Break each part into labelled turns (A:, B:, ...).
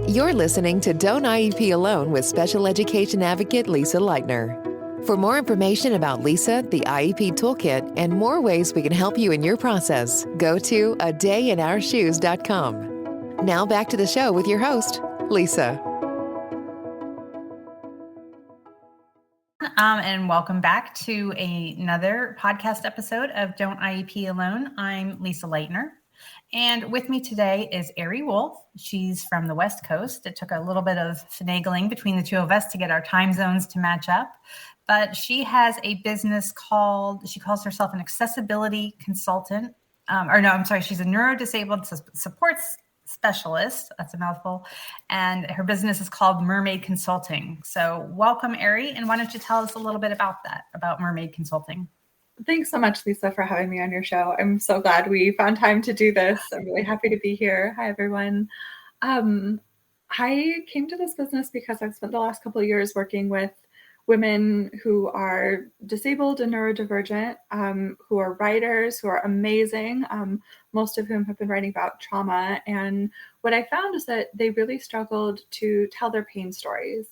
A: You're listening to Don't IEP Alone with special education advocate Lisa Leitner. For more information about Lisa, the IEP Toolkit, and more ways we can help you in your process, go to adayinourshoes.com. Now back to the show with your host, Lisa.
B: And welcome back to another podcast episode of Don't IEP Alone. I'm Lisa Leitner. And with me today is Ariadne Wolf. She's from the West Coast. It took a little bit of finagling between the two of us to get our time zones to match up. But she has a business she calls herself an accessibility consultant. She's a neurodisabled supports specialist. That's a mouthful. And her business is called Mermaid Consulting. So welcome, Ari. And why don't you tell us a little bit about Mermaid Consulting?
C: Thanks so much, Lisa, for having me on your show. I'm so glad we found time to do this. I'm really happy to be here. Hi, everyone. I came to this business because I've spent the last couple of years working with women who are disabled and neurodivergent, who are writers, who are amazing, most of whom have been writing about trauma. And what I found is that they really struggled to tell their pain stories.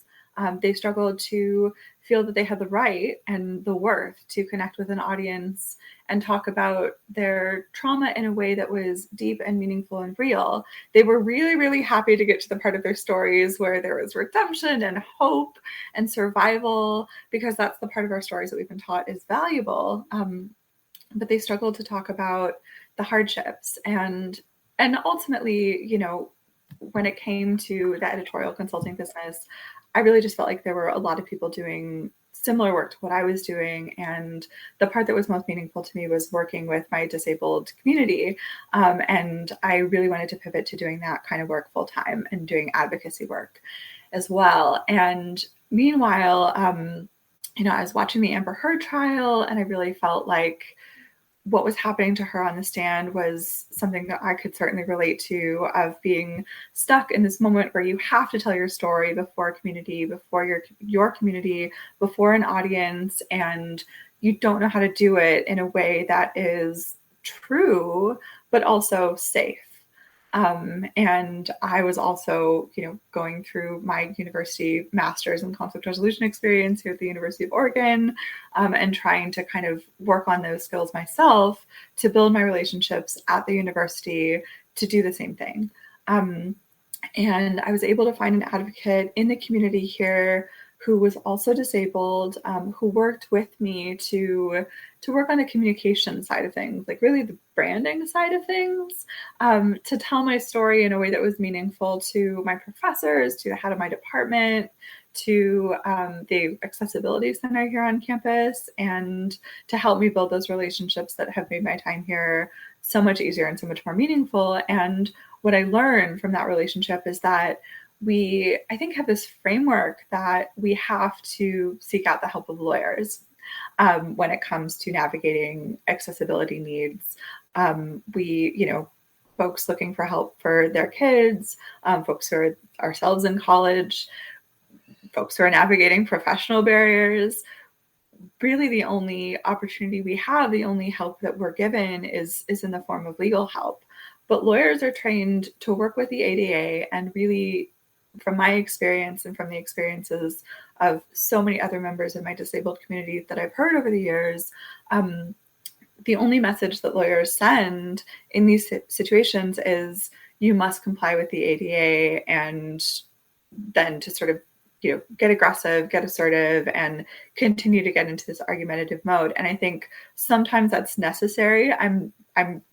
C: They struggled to feel that they had the right and the worth to connect with an audience and talk about their trauma in a way that was deep and meaningful and real. They were really, really happy to get to the part of their stories where there was redemption and hope and survival, because that's the part of our stories that we've been taught is valuable. But they struggled to talk about the hardships. And ultimately, when it came to the editorial consulting business, I really just felt like there were a lot of people doing similar work to what I was doing. And the part that was most meaningful to me was working with my disabled community. And I really wanted to pivot to doing that kind of work full time and doing advocacy work as well. And meanwhile, I was watching the Amber Heard trial, and I really felt like what was happening to her on the stand was something that I could certainly relate to, of being stuck in this moment where you have to tell your story before a community, before your community, before an audience, and you don't know how to do it in a way that is true, but also safe. And I was also, going through my university master's in conflict resolution experience here at the University of Oregon, and trying to kind of work on those skills myself to build my relationships at the university to do the same thing. And I was able to find an advocate in the community here who was also disabled, who worked with me to work on the communication side of things, like really the branding side of things, to tell my story in a way that was meaningful to my professors, to the head of my department, to the accessibility center here on campus, and to help me build those relationships that have made my time here so much easier and so much more meaningful. And what I learned from that relationship is that we, I think, have this framework that we have to seek out the help of lawyers when it comes to navigating accessibility needs. Folks looking for help for their kids, folks who are ourselves in college, folks who are navigating professional barriers. Really, the only opportunity we have, the only help that we're given is in the form of legal help. But lawyers are trained to work with the ADA, and really, from my experience and from the experiences of so many other members in my disabled community that I've heard over the years, the only message that lawyers send in these situations is you must comply with the ADA, and then to sort of get aggressive, get assertive, and continue to get into this argumentative mode. And I think sometimes that's necessary. I'm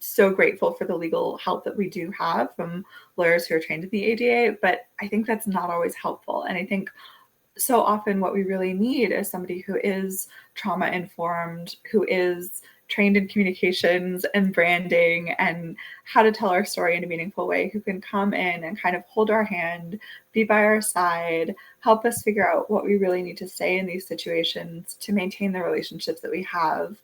C: so grateful for the legal help that we do have from lawyers who are trained in the ADA, but I think that's not always helpful. And I think so often what we really need is somebody who is trauma informed, who is trained in communications and branding and how to tell our story in a meaningful way, who can come in and kind of hold our hand, be by our side, help us figure out what we really need to say in these situations to maintain the relationships that we have.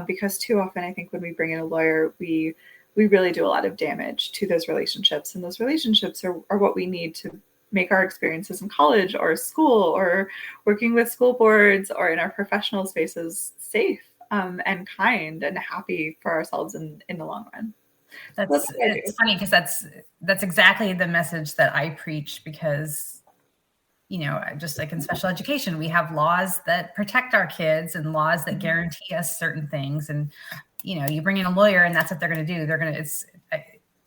C: Because too often, I think when we bring in a lawyer, we really do a lot of damage to those relationships. And those relationships are what we need to make our experiences in college or school or working with school boards or in our professional spaces safe and kind and happy for ourselves in the long run.
B: It's funny because that's exactly the message that I preach, because, just like in special education, we have laws that protect our kids and laws that guarantee us certain things. And, you bring in a lawyer and that's what they're going to do.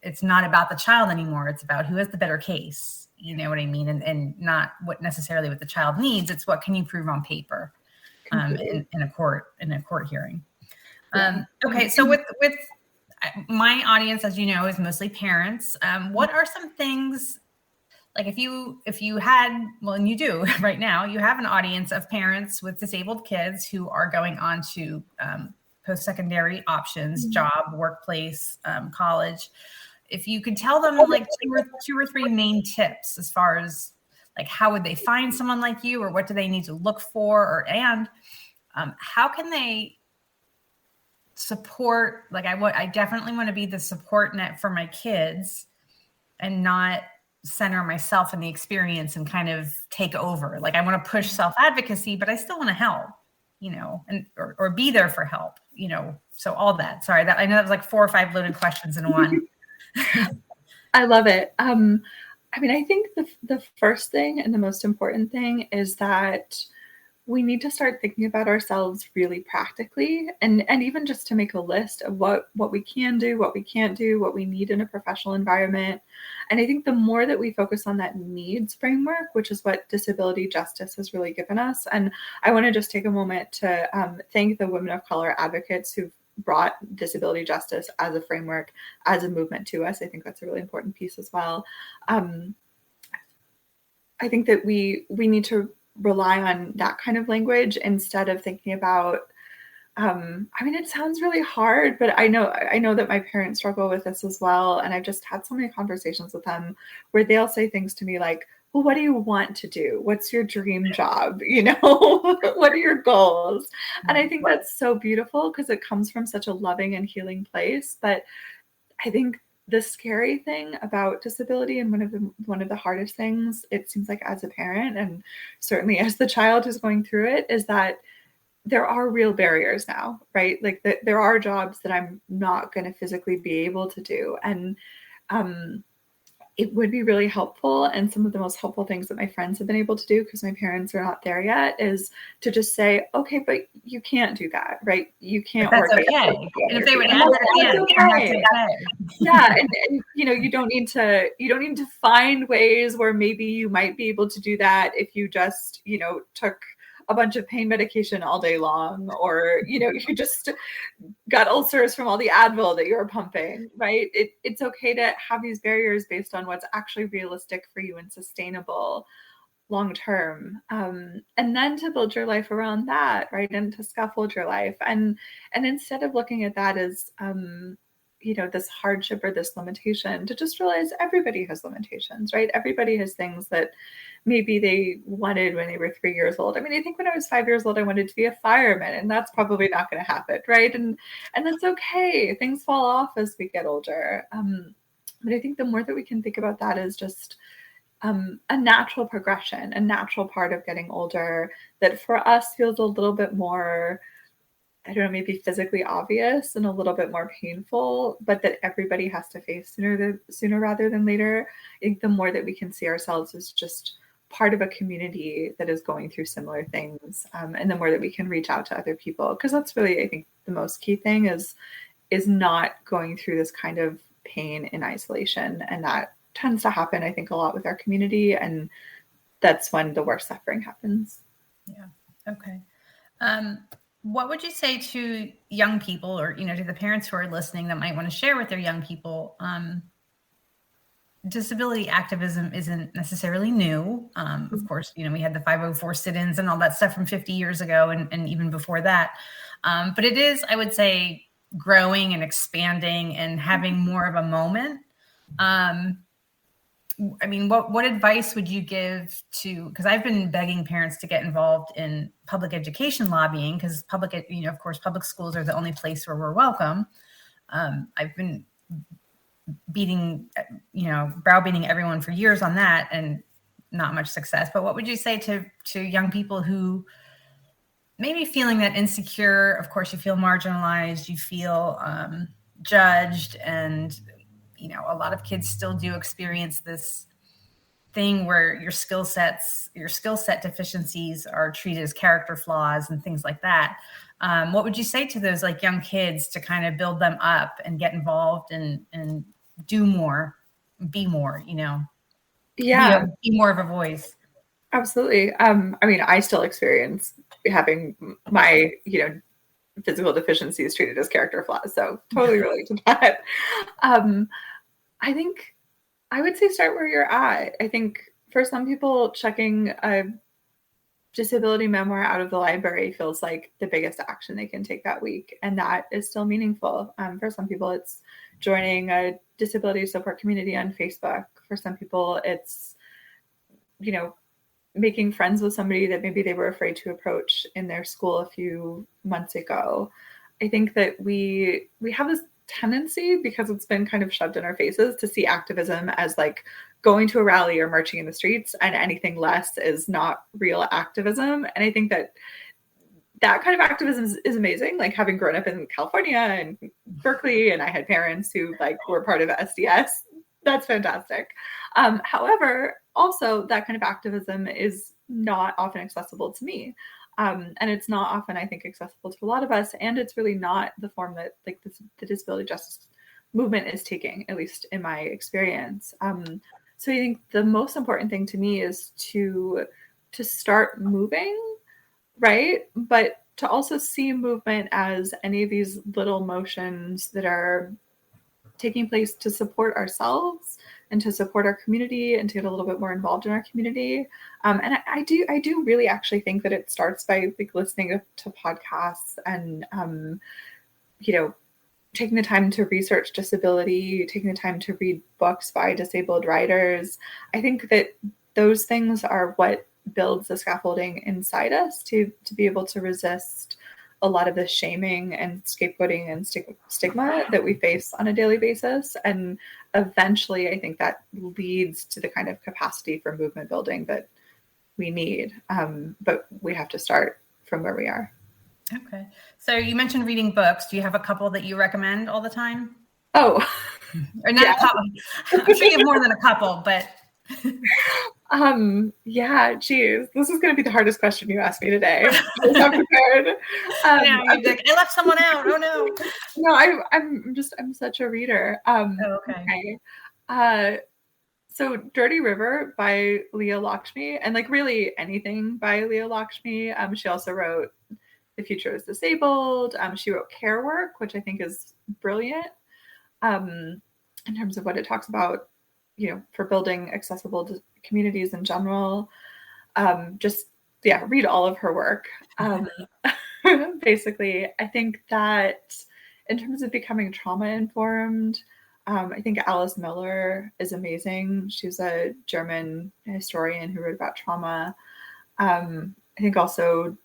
B: It's not about the child anymore. It's about who has the better case. You know what I mean? And not what necessarily what the child needs. It's what can you prove on paper in a court hearing. Okay. So with my audience, as you know, is mostly parents. What are some things, like if you had, well, and you do right now, you have an audience of parents with disabled kids who are going on to post-secondary options, job, workplace, college. If you could tell them like two or three main tips as far as like how would they find someone like you, or what do they need to look for, and how can they support, like I definitely want to be the support net for my kids and not center myself in the experience and kind of take over. Like I want to push self-advocacy, but I still want to help, and or be there for help, so all that. Sorry, that I know that was like 4 or 5 loaded questions in one.
C: I love it. I think the first thing and the most important thing is that we need to start thinking about ourselves really practically, and even just to make a list of what we can do, what we can't do, what we need in a professional environment. And I think the more that we focus on that needs framework, which is what disability justice has really given us. And I want to just take a moment to thank the women of color advocates who've brought disability justice as a framework, as a movement to us. I think that's a really important piece as well. I think that we need to rely on that kind of language instead of thinking about, it sounds really hard, but I know that my parents struggle with this as well. And I've just had so many conversations with them where they'll say things to me like, well, what do you want to do? What's your dream job? What are your goals? And I think that's so beautiful because it comes from such a loving and healing place. But I think the scary thing about disability, and one of the hardest things, it seems like as a parent and certainly as the child who's going through it, is that there are real barriers now, right? Like there are jobs that I'm not going to physically be able to do. And it would be really helpful. And some of the most helpful things that my friends have been able to do, because my parents are not there yet, is to just say, okay, but you can't do that, right? You can't work.
B: That's okay. And if they would ask again,
C: that's okay. Yeah. And you don't need to find ways where maybe you might be able to do that if you just, took a bunch of pain medication all day long, or, you just got ulcers from all the Advil that you're pumping, right? It's okay to have these barriers based on what's actually realistic for you and sustainable long-term. And then to build your life around that, right? And to scaffold your life. And instead of looking at that as, this hardship or this limitation, to just realize everybody has limitations, right? Everybody has things that maybe they wanted when they were 3 years old. I think when I was 5 years old, I wanted to be a fireman, and that's probably not going to happen, right? And that's okay. Things fall off as we get older. But I think the more that we can think about that as just a natural progression, a natural part of getting older, that for us feels a little bit more, I don't know, maybe physically obvious and a little bit more painful, but that everybody has to face sooner rather than later. I think the more that we can see ourselves as just part of a community that is going through similar things, and the more that we can reach out to other people, because that's really, I think, the most key thing is not going through this kind of pain in isolation. And that tends to happen, I think, a lot with our community, and that's when the worst suffering happens.
B: Yeah. Okay. What would you say to young people, or, to the parents who are listening that might want to share with their young people? Disability activism isn't necessarily new. Of course, we had the 504 sit-ins and all that stuff from 50 years ago and even before that. But it is, I would say, growing and expanding and having more of a moment. What advice would you give to, because I've been begging parents to get involved in public education lobbying, because of course, public schools are the only place where we're welcome. I've been browbeating everyone for years on that and not much success. But what would you say to young people who maybe feeling that insecure? Of course, you feel marginalized, you feel judged. And, a lot of kids still do experience this thing where your skill set deficiencies are treated as character flaws and things like that. What would you say to those like young kids to kind of build them up and get involved and do more, be more,
C: Yeah,
B: be more of a voice?
C: absolutely. I mean, I still experience having my, physical deficiencies treated as character flaws. So totally relate to that. I think I would say start where you're at. I think for some people, checking a disability memoir out of the library feels like the biggest action they can take that week. And that is still meaningful. For some people, it's joining a disability support community on Facebook. For some people, it's, making friends with somebody that maybe they were afraid to approach in their school a few months ago. I think that we have this tendency, because it's been kind of shoved in our faces, to see activism as like going to a rally or marching in the streets, and anything less is not real activism. And I think that kind of activism is amazing. Like, having grown up in California and Berkeley, and I had parents who like were part of SDS, that's fantastic. However, also that kind of activism is not often accessible to me. And it's not often, I think, accessible to a lot of us. And it's really not the form that like the disability justice movement is taking, at least in my experience. So I think the most important thing to me is to start moving, right? But to also see movement as any of these little motions that are taking place to support ourselves and to support our community and to get a little bit more involved in our community. And I do really actually think that it starts by like listening to podcasts and, taking the time to research disability, taking the time to read books by disabled writers. I think that those things are what builds the scaffolding inside us to be able to resist a lot of the shaming and scapegoating and stigma that we face on a daily basis. And eventually, I think that leads to the kind of capacity for movement building that we need. But we have to start from where we are.
B: Okay. So you mentioned reading books. Do you have a couple that you recommend all the time?
C: Oh,
B: or not a couple. I'm sure you have more than a couple, but
C: yeah, geez, this is going to be the hardest question you asked me today. I was not prepared.
B: I left someone out. Oh no.
C: No, I'm such a reader.
B: Okay.
C: So Dirty River by Leah Lakshmi, and like really anything by Leah Lakshmi. She also wrote The Future is Disabled. She wrote Care Work, which I think is brilliant in terms of what it talks about, for building accessible communities in general. Read all of her work. Basically, I think that in terms of becoming trauma informed, I think Alice Miller is amazing. She's a German historian who wrote about trauma. I think also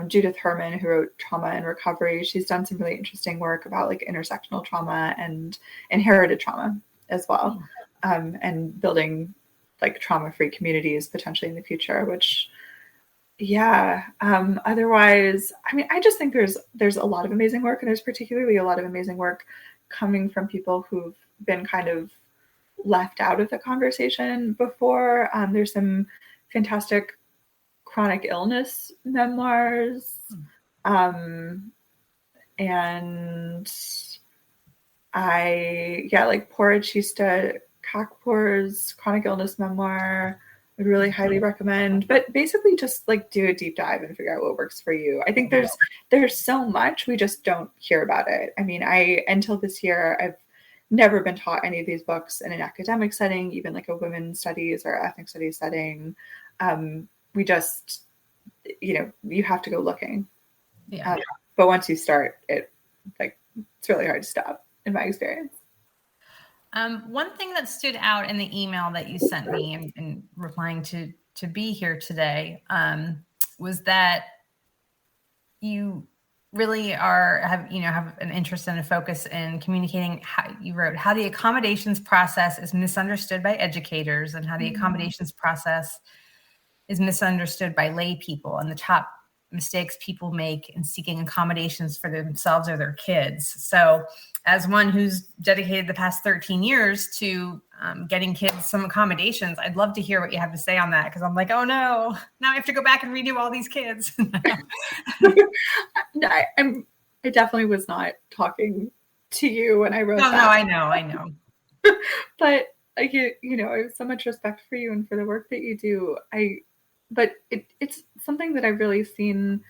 C: Judith Herman, who wrote Trauma and Recovery. She's done some really interesting work about like intersectional trauma and inherited trauma as well, and building like trauma-free communities potentially in the future, which, otherwise, I mean, I just think there's a lot of amazing work, and there's particularly a lot of amazing work coming from people who've been kind of left out of the conversation before. There's some fantastic chronic illness memoirs. And like Porachista Kakpour's chronic illness memoir, would really highly recommend. But basically just like do a deep dive and figure out what works for you. I think there's so much, we just don't hear about it. I mean, until this year, I've never been taught any of these books in an academic setting, even like a women's studies or ethnic studies setting. We just, you have to go looking.
B: Yeah.
C: But once you start, it's really hard to stop, in my experience.
B: One thing that stood out in the email that you sent me in replying to be here today was that you really have an interest and a focus in communicating how the accommodations process is misunderstood by educators, and how the accommodations process is misunderstood by lay people, and the top mistakes people make in seeking accommodations for themselves or their kids. So as one who's dedicated the past 13 years to getting kids some accommodations, I'd love to hear what you have to say on that, because I'm like, oh no, now I have to go back and redo all these kids.
C: No, I definitely was not talking to you when I wrote that.
B: No, I know.
C: But I have so much respect for you and for the work that you do. But it's something that I've really seen.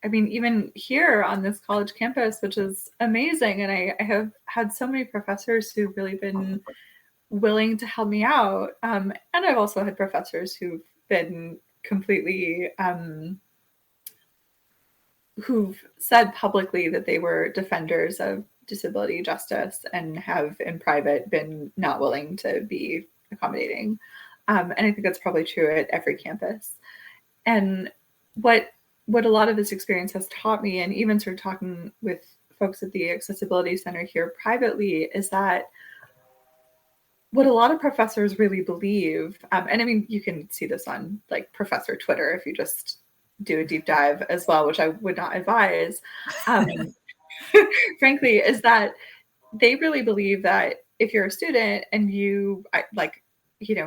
C: I mean, even here on this college campus, which is amazing. And I have had so many professors who've really been willing to help me out. And I've also had professors who've been completely, who've said publicly that they were defenders of disability justice and have in private been not willing to be accommodating. And I think that's probably true at every campus. And what a lot of this experience has taught me, and even sort of talking with folks at the Accessibility Center here privately, is that what a lot of professors really believe, and I mean, you can see this on like professor Twitter if you just do a deep dive as well, which I would not advise, frankly, is that they really believe that if you're a student and you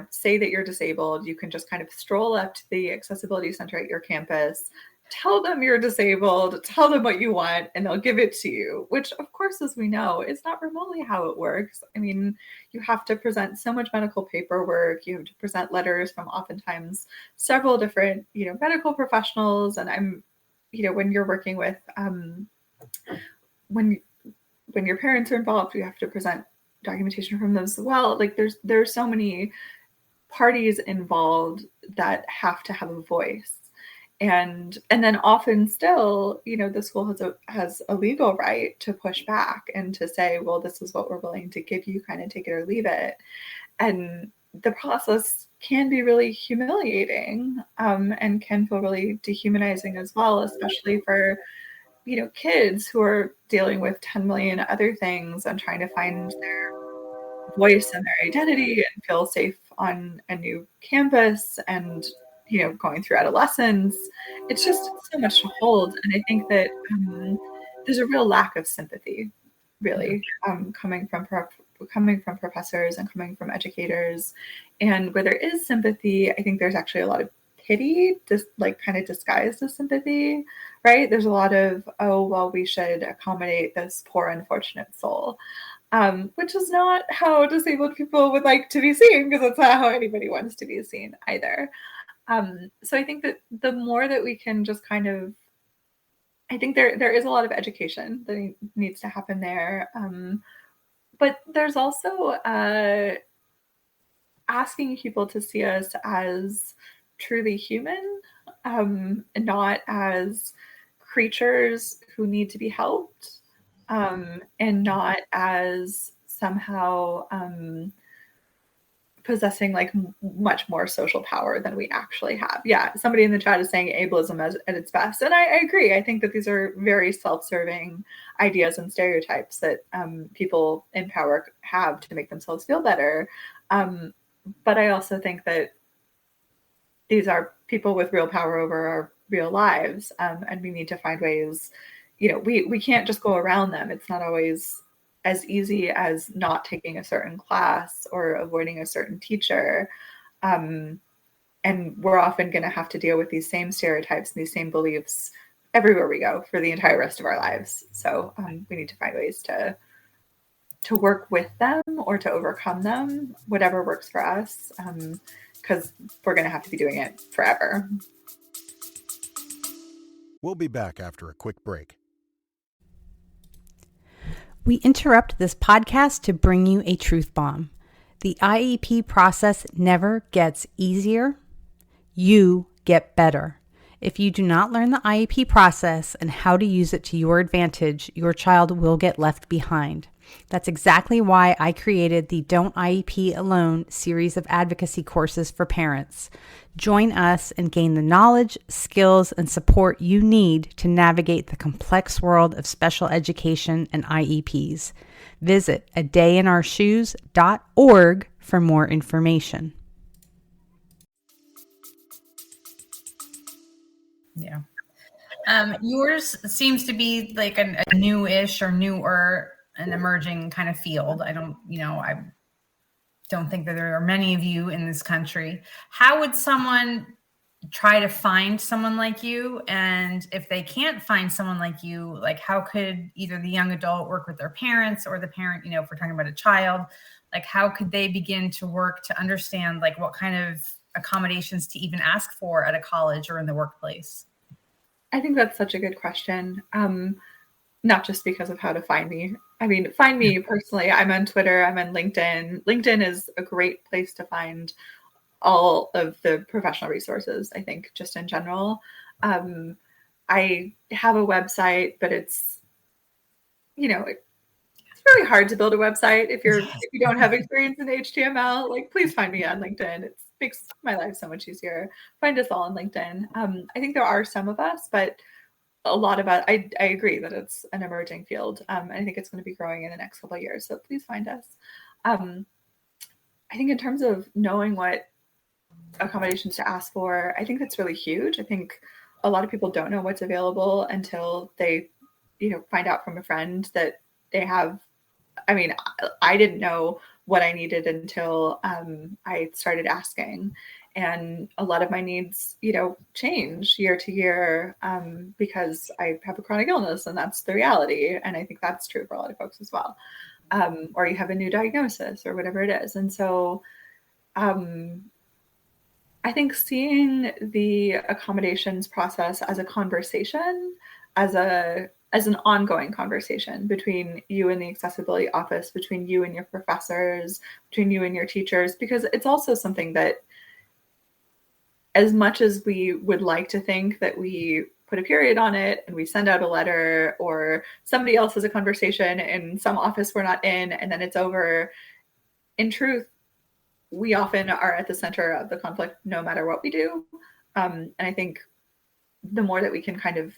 C: say that you're disabled, you can just kind of stroll up to the Accessibility Center at your campus, tell them you're disabled, tell them what you want, and they'll give it to you, which of course, as we know, is not remotely how it works. I mean, you have to present so much medical paperwork, you have to present letters from oftentimes several different, medical professionals. And I'm, when you're working with, when your parents are involved, you have to present documentation from them as well. Like there's so many parties involved that have to have a voice. And then often still, the school has a legal right to push back and to say, well, this is what we're willing to give you, kind of take it or leave it. And the process can be really humiliating, and can feel really dehumanizing as well, especially for, kids who are dealing with 10 million other things and trying to find their voice and their identity and feel safe on a new campus and going through adolescence. It's just so much to hold. And I think that there's a real lack of sympathy, really, coming from professors and coming from educators. And where there is sympathy, I think there's actually a lot of pity, just like kind of disguised as sympathy, right? There's a lot of, oh, well, we should accommodate this poor, unfortunate soul. Which is not how disabled people would like to be seen, because that's not how anybody wants to be seen either. So I think that the more that we can just kind of, I think there is a lot of education that needs to happen there. But there's also asking people to see us as truly human, and not as creatures who need to be helped, and not as somehow possessing like much more social power than we actually have. Yeah, somebody in the chat is saying ableism at its best. And I agree. I think that these are very self-serving ideas and stereotypes that people in power have to make themselves feel better. But I also think that these are people with real power over our real lives. And we need to find ways, we can't just go around them. It's not always as easy as not taking a certain class or avoiding a certain teacher. And we're often going to have to deal with these same stereotypes and these same beliefs everywhere we go for the entire rest of our lives. So we need to find ways to work with them or to overcome them, whatever works for us, because we're going to have to be doing it forever.
D: We'll be back after a quick break.
E: We interrupt this podcast to bring you a truth bomb. The IEP process never gets easier. You get better. If you do not learn the IEP process and how to use it to your advantage, your child will get left behind. That's exactly why I created the Don't IEP Alone series of advocacy courses for parents. Join us and gain the knowledge, skills, and support you need to navigate the complex world of special education and IEPs. Visit adayinourshoes.org for more information.
B: Yeah. Yours seems to be like a newish or newer an emerging kind of field. I don't think that there are many of you in this country. How would someone try to find someone like you? And if they can't find someone like you, like how could either the young adult work with their parents, or the parent, if we're talking about a child, like how could they begin to work to understand like what kind of accommodations to even ask for at a college or in the workplace?
C: I think that's such a good question. Not just because of how to find me. I mean, find me personally. I'm on Twitter. I'm on LinkedIn. LinkedIn is a great place to find all of the professional resources, I think, just in general. I have a website, but it's really hard to build a website if you don't have experience in HTML. Like, please find me on LinkedIn. It makes my life so much easier. Find us all on LinkedIn. I think there are some of us, but a lot of us, I agree that it's an emerging field. And I think it's going to be growing in the next couple of years. So please find us. I think in terms of knowing what accommodations to ask for, I think that's really huge. I think a lot of people don't know what's available until they, find out from a friend that they have. I mean, I didn't know what I needed until I started asking. And a lot of my needs, change year to year because I have a chronic illness, and that's the reality. And I think that's true for a lot of folks as well. Or you have a new diagnosis or whatever it is. And so I think seeing the accommodations process as a conversation, as an ongoing conversation between you and the accessibility office, between you and your professors, between you and your teachers, because it's also something that, as much as we would like to think that we put a period on it and we send out a letter, or somebody else has a conversation in some office we're not in, and then it's over, in truth, we often are at the center of the conflict no matter what we do. And I think the more that we can kind of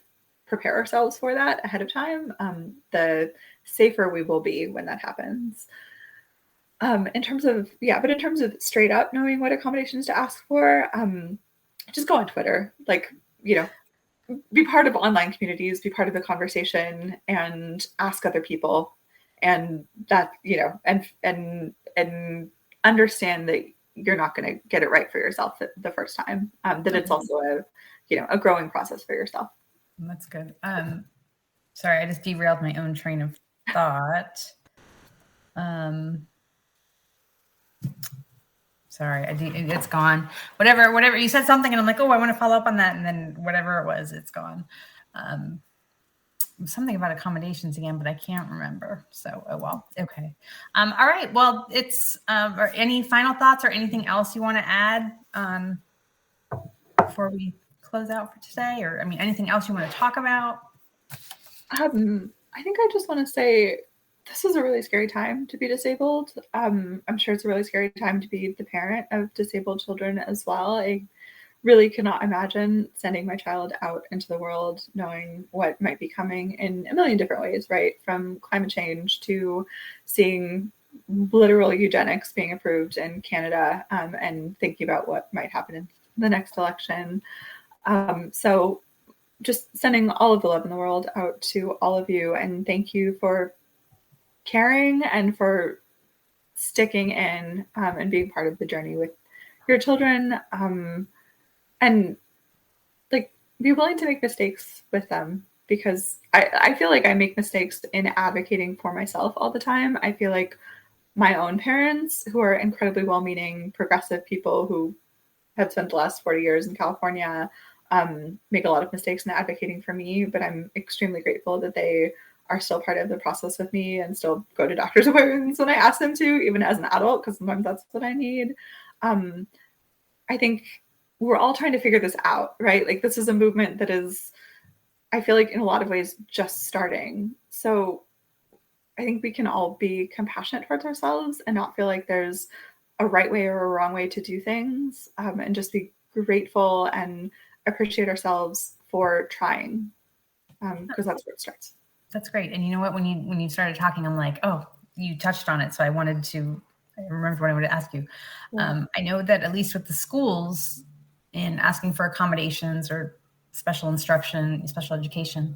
C: prepare ourselves for that ahead of time, the safer we will be when that happens. In terms of straight up knowing what accommodations to ask for, just go on Twitter, be part of online communities, be part of the conversation, and ask other people. And that, and understand that you're not going to get it right for yourself the first time, that it's also a growing process for yourself.
B: That's good. Sorry, I just derailed my own train of thought. Sorry, it's gone. Whatever. You said something and I'm like, oh, I want to follow up on that. And then whatever it was, it's gone. Something about accommodations again, but I can't remember. So, oh well. Okay. All right. Well, it's or any final thoughts or anything else you want to add before we close out for today? Or, anything else you want to talk about?
C: I think I just want to say, this is a really scary time to be disabled. I'm sure it's a really scary time to be the parent of disabled children as well. I really cannot imagine sending my child out into the world knowing what might be coming in a million different ways, right? From climate change to seeing literal eugenics being approved in Canada, and thinking about what might happen in the next election. So just sending all of the love in the world out to all of you, and thank you for caring and for sticking in and being part of the journey with your children, and be willing to make mistakes with them, because I feel like I make mistakes in advocating for myself all the time. I feel like my own parents, who are incredibly well-meaning progressive people who have spent the last 40 years in California, make a lot of mistakes in advocating for me, but I'm extremely grateful that they are still part of the process with me and still go to doctor's appointments when I ask them to, even as an adult, because sometimes that's what I need. I think we're all trying to figure this out, right? Like, this is a movement that is, I feel like in a lot of ways, just starting. So I think we can all be compassionate towards ourselves and not feel like there's a right way or a wrong way to do things, and just be grateful and appreciate ourselves for trying, because that's where it starts.
B: That's great. And you know what, when you started talking, I'm like, oh, you touched on it. So I remember what I wanted to ask you. Yeah. I know that at least with the schools, in asking for accommodations or special instruction, special education,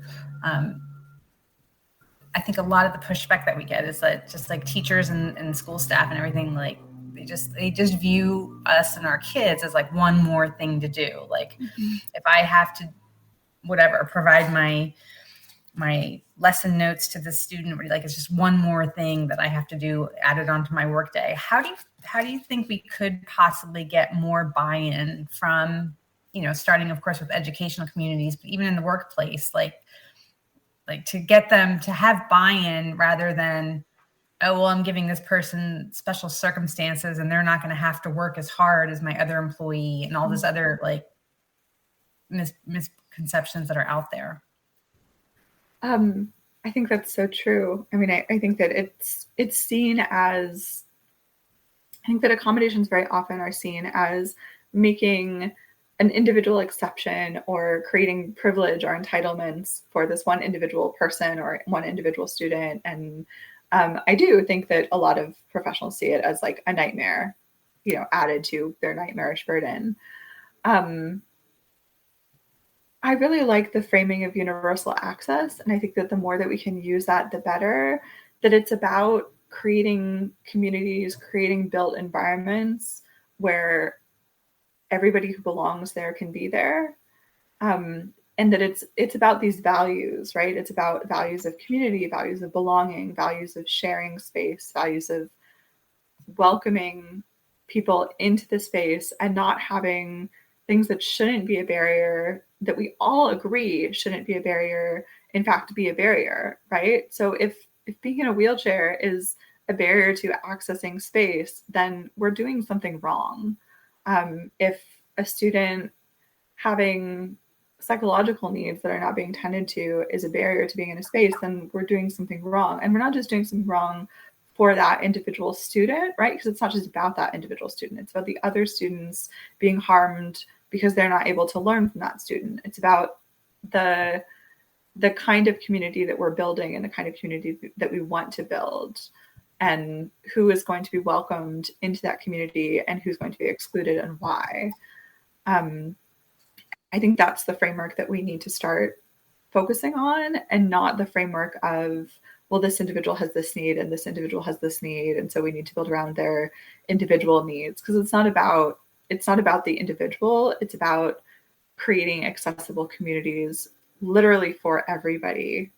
B: I think a lot of the pushback that we get is that just like teachers and school staff and everything, like they just view us and our kids as like one more thing to do. Like if I have to, whatever, provide my lesson notes to the student, like it's just one more thing that I have to do added onto my workday. How do you think we could possibly get more buy-in from, starting of course with educational communities, but even in the workplace, like to get them to have buy-in rather than, oh, well, I'm giving this person special circumstances and they're not going to have to work as hard as my other employee and all this other like misconceptions that are out there.
C: I think that's so true. I mean, I think that it's seen as, I think that accommodations very often are seen as making an individual exception or creating privilege or entitlements for this one individual person or one individual student. And I do think that a lot of professionals see it as like a nightmare, added to their nightmarish burden. I really like the framing of universal access. And I think that the more that we can use that, the better. That it's about creating communities, creating built environments where everybody who belongs there can be there. And that it's about these values, right? It's about values of community, values of belonging, values of sharing space, values of welcoming people into the space and not having things that shouldn't be a barrier, that we all agree shouldn't be a barrier, in fact, be a barrier, right? So if being in a wheelchair is a barrier to accessing space, then we're doing something wrong. If a student having psychological needs that are not being tended to is a barrier to being in a space, then we're doing something wrong. And we're not just doing something wrong for that individual student, right? Because it's not just about that individual student. It's about the other students being harmed because they're not able to learn from that student. It's about the kind of community that we're building and the kind of community that we want to build, and who is going to be welcomed into that community and who's going to be excluded and why. I think that's the framework that we need to start focusing on, and not the framework of, well, this individual has this need and this individual has this need, and so we need to build around their individual needs. Because it's not about the individual. It's about creating accessible communities literally for everybody.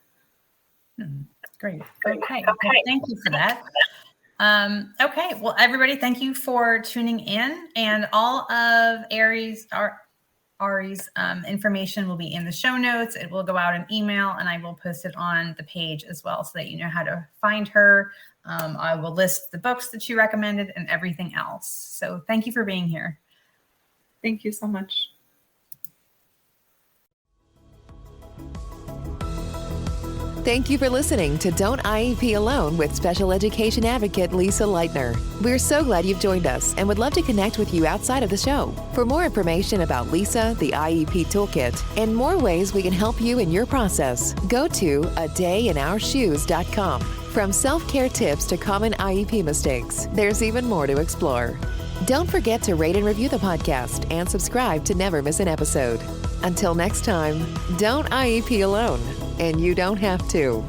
B: Great. Okay. Well, thank you for that. Okay. Well, everybody, thank you for tuning in, and all of Ari's information will be in the show notes. It will go out in email, and I will post it on the page as well so that you know how to find her. I will list the books that she recommended and everything else. So thank you for being here.
C: Thank you so much.
A: Thank you for listening to Don't IEP Alone with special education advocate Lisa Leitner. We're so glad you've joined us and would love to connect with you outside of the show. For more information about Lisa, the IEP Toolkit, and more ways we can help you in your process, go to adayinourshoes.com. From self-care tips to common IEP mistakes, there's even more to explore. Don't forget to rate and review the podcast and subscribe to never miss an episode. Until next time, don't IEP alone, and you don't have to.